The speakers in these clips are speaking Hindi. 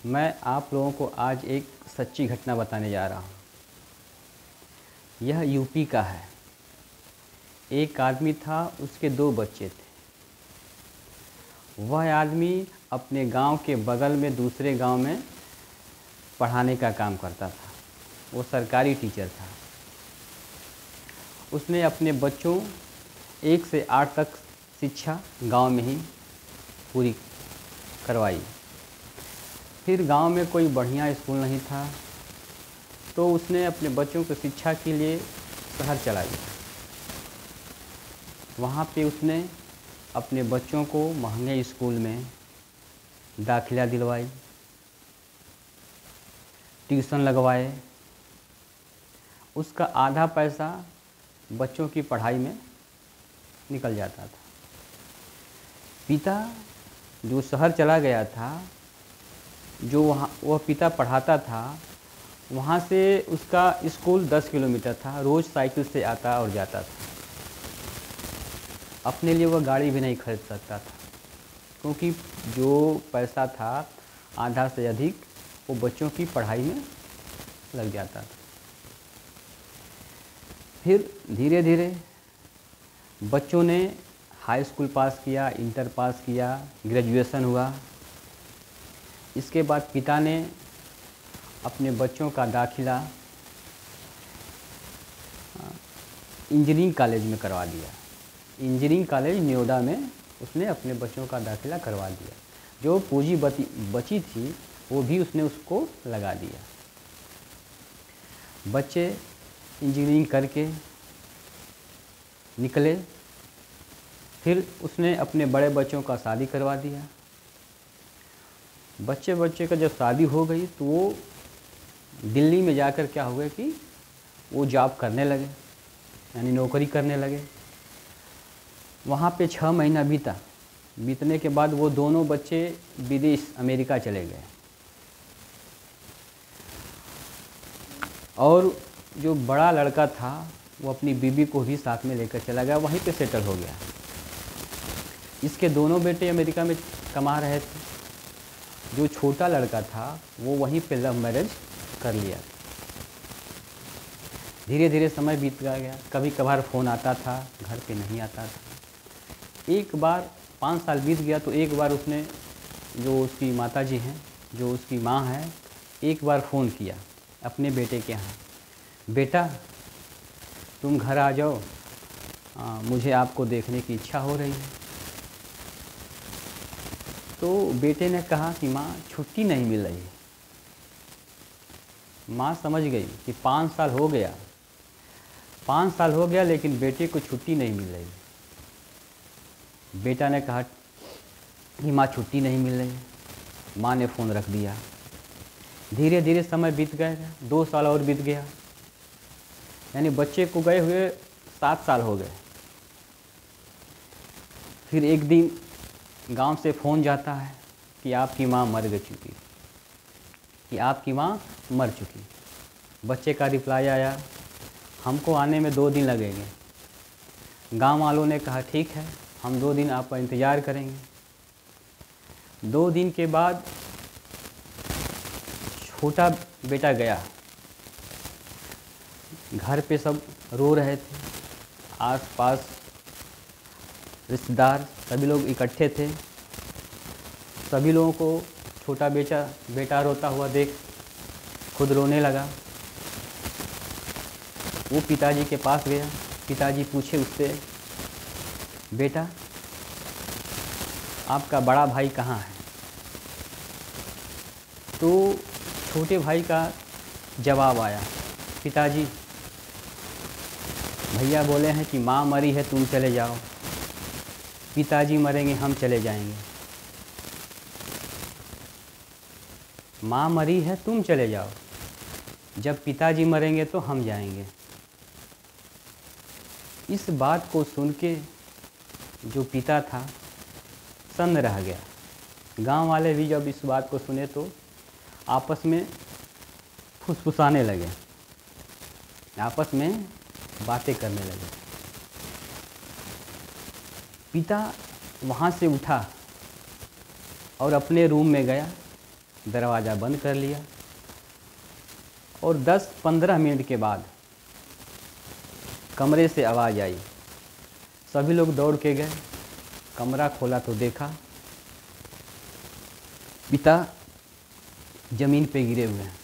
मैं आप लोगों को आज एक सच्ची घटना बताने जा रहा हूँ। यह यूपी का है। एक आदमी था, उसके 2 बच्चे थे। वह आदमी अपने गांव के बगल में दूसरे गांव में पढ़ाने का काम करता था। वो सरकारी टीचर था। उसने अपने बच्चों 1 से 8 तक शिक्षा गांव में ही पूरी करवाई। फिर गांव में कोई बढ़िया स्कूल नहीं था, तो उसने अपने बच्चों की शिक्षा के लिए शहर चला गया। वहाँ पे उसने अपने बच्चों को महंगे स्कूल में दाखिला दिलवाई, ट्यूशन लगवाए। उसका आधा पैसा बच्चों की पढ़ाई में निकल जाता था। पिता जो शहर चला गया था, जो वह पिता पढ़ाता था, वहाँ से उसका स्कूल 10 किलोमीटर था। रोज़ साइकिल से आता और जाता था। अपने लिए वह गाड़ी भी नहीं खरीद सकता था, क्योंकि जो पैसा था आधा से अधिक वो बच्चों की पढ़ाई में लग जाता था। फिर धीरे धीरे बच्चों ने हाई स्कूल पास किया, इंटर पास किया, ग्रेजुएशन हुआ। इसके बाद पिता ने अपने बच्चों का दाखिला इंजीनियरिंग कॉलेज में करवा दिया। इंजीनियरिंग कॉलेज नोएडा में उसने अपने बच्चों का दाखिला करवा दिया। जो पूंजी बची थी वो भी उसने उसको लगा दिया। बच्चे इंजीनियरिंग करके निकले। फिर उसने अपने बड़े बच्चों का शादी करवा दिया। बच्चे का जब शादी हो गई तो वो दिल्ली में जाकर क्या हुआ कि वो जॉब करने लगे, यानी नौकरी करने लगे। वहाँ पे 6 महीना बीतने के बाद वो दोनों बच्चे विदेश अमेरिका चले गए। और जो बड़ा लड़का था वो अपनी बीवी को भी साथ में लेकर चला गया, वहीं पे सेटल हो गया। इसके दोनों बेटे अमेरिका में कमा रहे थे। जो छोटा लड़का था वो वहीं पे लव मैरिज कर लिया। धीरे धीरे समय बीत गया। कभी कभार फ़ोन आता था, घर पे नहीं आता था। एक बार 5 साल बीत गया तो एक बार उसने, जो उसकी माताजी हैं, जो उसकी माँ है, एक बार फ़ोन किया अपने बेटे के यहाँ, बेटा तुम घर आ जाओ, मुझे आपको देखने की इच्छा हो रही है। तो बेटे ने कहा कि माँ छुट्टी नहीं मिल रही है। माँ समझ गई कि 5 साल हो गया, 5 साल हो गया लेकिन बेटे को छुट्टी नहीं मिल रही। बेटा ने कहा कि माँ छुट्टी नहीं मिल रही है। माँ ने फ़ोन रख दिया। धीरे धीरे समय बीत गया, 2 साल और बीत गया, यानी बच्चे को गए हुए 7 साल हो गए। फिर एक दिन गांव से फ़ोन जाता है कि आपकी माँ मर चुकी, कि आपकी माँ मर चुकी। बच्चे का रिप्लाई आया, हमको आने में 2 दिन लगेंगे। गांव वालों ने कहा ठीक है, हम 2 दिन आपका इंतज़ार करेंगे। 2 दिन के बाद छोटा बेटा गया। घर पे सब रो रहे थे, आस-पास रिश्तेदार सभी लोग इकट्ठे थे। सभी लोगों को छोटा बेटा रोता हुआ देख खुद रोने लगा। वो पिताजी के पास गया। पिताजी पूछे उससे, बेटा आपका बड़ा भाई कहाँ है? तो छोटे भाई का जवाब आया, पिताजी भैया बोले हैं कि माँ मरी है, तुम चले जाओ। पिताजी मरेंगे, हम चले जाएंगे। माँ मरी है, तुम चले जाओ। जब पिताजी मरेंगे तो हम जाएंगे। इस बात को सुन के जो पिता था सन्न रह गया। गांव वाले भी जब इस बात को सुने तो आपस में फुसफुसाने लगे, आपस में बातें करने लगे। पिता वहाँ से उठा और अपने रूम में गया दरवाज़ा बंद कर लिया और 10-15 मिनट के बाद कमरे से आवाज़ आई। सभी लोग दौड़ के गए, कमरा खोला तो देखा पिता ज़मीन पे गिरे हुए हैं।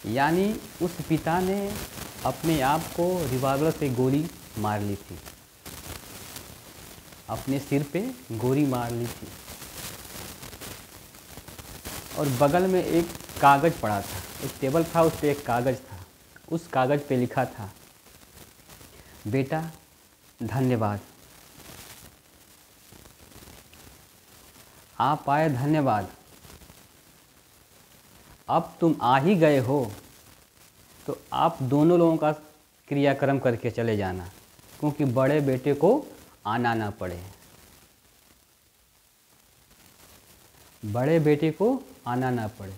यानी उस पिता ने अपने आप को रिवॉल्वर से गोली मार ली थी, अपने सिर पे गोली मार ली थी। और बगल में एक कागज़ पड़ा था, एक टेबल था, उस पर एक कागज़ था। उस कागज़ पे लिखा था, बेटा धन्यवाद, आप आए, धन्यवाद। अब तुम आ ही गए हो तो आप दोनों लोगों का क्रियाक्रम करके चले जाना, क्योंकि बड़े बेटे को आना ना पड़े, बड़े बेटे को आना ना पड़े।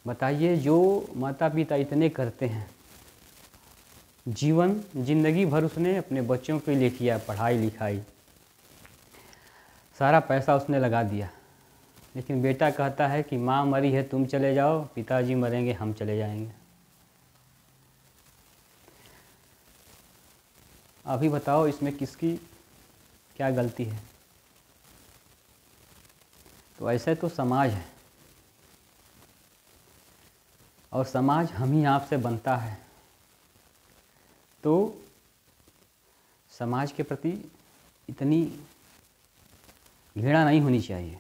बताइए, जो माता पिता इतने करते हैं, ज़िंदगी भर उसने अपने बच्चों के लिए किया, पढ़ाई लिखाई, सारा पैसा उसने लगा दिया, लेकिन बेटा कहता है कि माँ मरी है तुम चले जाओ, पिताजी मरेंगे हम चले जाएंगे। अभी बताओ इसमें किसकी क्या गलती है? तो ऐसे तो समाज है, और समाज हम ही आप से बनता है, तो समाज के प्रति इतनी घृणा नहीं होनी चाहिए।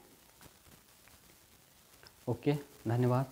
ओके, धन्यवाद।